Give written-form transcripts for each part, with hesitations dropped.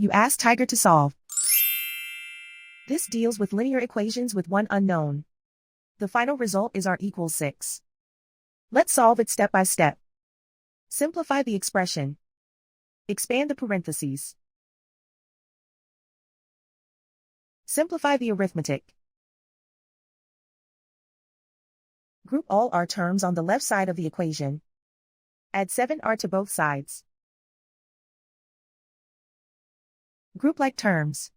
You ask Tiger to solve. This deals with linear equations with one unknown. The final result is r equals 6. Let's solve it step by step. Simplify the expression. Expand the parentheses. Simplify the arithmetic. Group all r terms on the left side of the equation. Add 7r to both sides. Group like terms.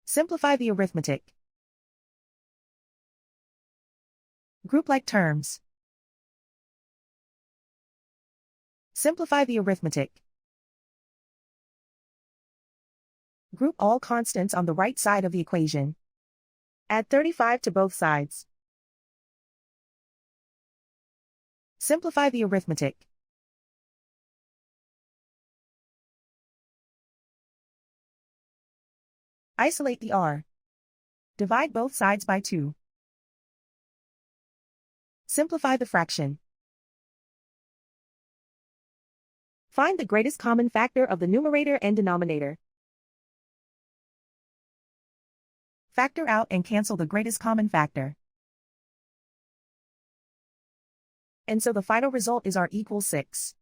Simplify the arithmetic. Group like terms. Simplify the arithmetic. Group all constants on the right side of the equation. Add 35 to both sides. Simplify the arithmetic. Isolate the r. Divide both sides by 2. Simplify the fraction. Find the greatest common factor of the numerator and denominator. Factor out and cancel the greatest common factor. And so the final result is r equals 6.